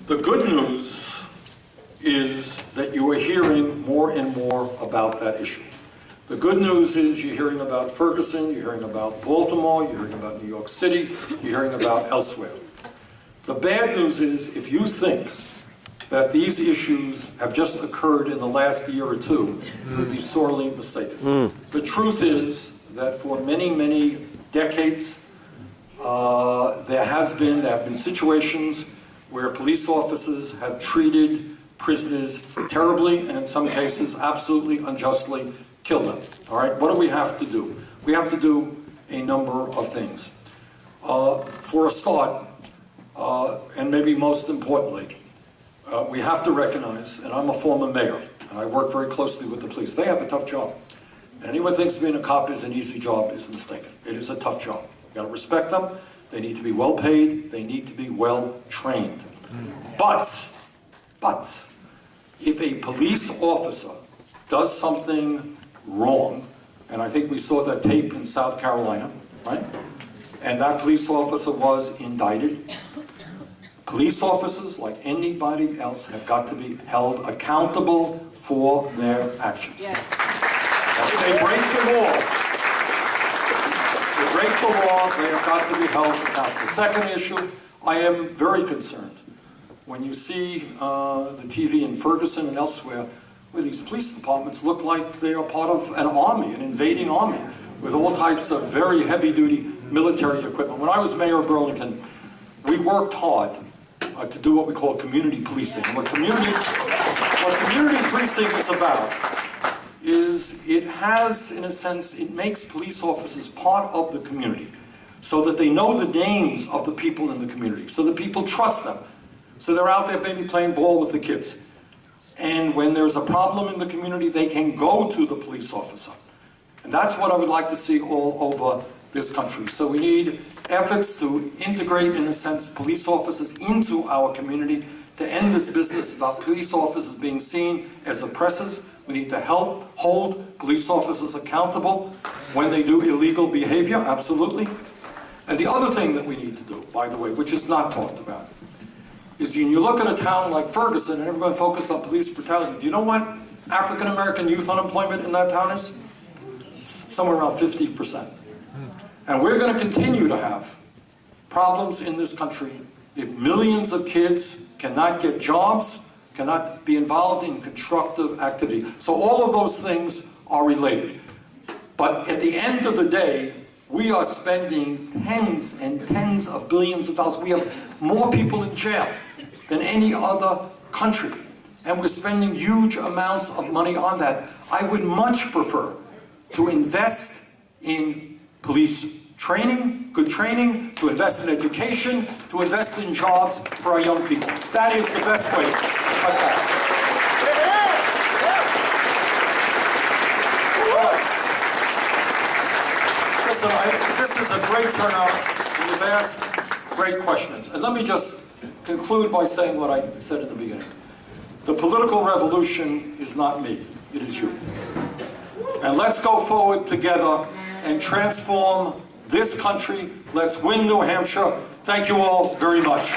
The good news is that you are hearing more and more about that issue. The good news is you're hearing about Ferguson, you're hearing about Baltimore, you're hearing about New York City, you're hearing about elsewhere. The bad news is if you think that these issues have just occurred in the last year or two, you would be sorely mistaken. The truth is that for many, many decades, there have been situations where police officers have treated prisoners terribly and in some cases absolutely unjustly killed them. All right, what do we have to do? We have to do a number of things. For a start, and maybe most importantly, we have to recognize, and I'm a former mayor, and I work very closely with the police. They have a tough job. And anyone thinks being a cop is an easy job is mistaken. It is a tough job. You gotta respect them. They need to be well paid. They need to be well trained. But, if a police officer does something wrong, and I think we saw that tape in South Carolina, right? And that police officer was indicted. Police officers, like anybody else, have got to be held accountable for their actions. Yes. If they break the law, they have got to be held accountable. The second issue, I am very concerned when you see the TV in Ferguson and elsewhere, where these police departments look like they are part of an army, an invading army, with all types of very heavy-duty military equipment. When I was mayor of Burlington, we worked hard to do what we call community policing. And what community policing is about is it has, in a sense, it makes police officers part of the community so that they know the names of the people in the community, so that people trust them. So they're out there maybe playing ball with the kids. And when there's a problem in the community, they can go to the police officer. And that's what I would like to see all over this country. So we need efforts to integrate, in a sense, police officers into our community to end this business about police officers being seen as oppressors. We need to help hold police officers accountable when they do illegal behavior, absolutely. And the other thing that we need to do, by the way, which is not talked about, is when you look at a town like Ferguson and everyone focused on police brutality, do you know what African-American youth unemployment in that town is? It's somewhere around 50%. And we're going to continue to have problems in this country if millions of kids cannot get jobs, cannot be involved in constructive activity. So all of those things are related. But at the end of the day, we are spending tens and tens of billions of dollars. We have more people in jail than any other country. And we're spending huge amounts of money on that. I would much prefer to invest in police training, good training, to invest in education, to invest in jobs for our young people. That is the best way to cut back. Listen, this is a great turnout, and you've asked great questions. And let me just conclude by saying what I said in the beginning. The political revolution is not me, it is you. And let's go forward together and transform this country. Let's win New Hampshire. Thank you all very much.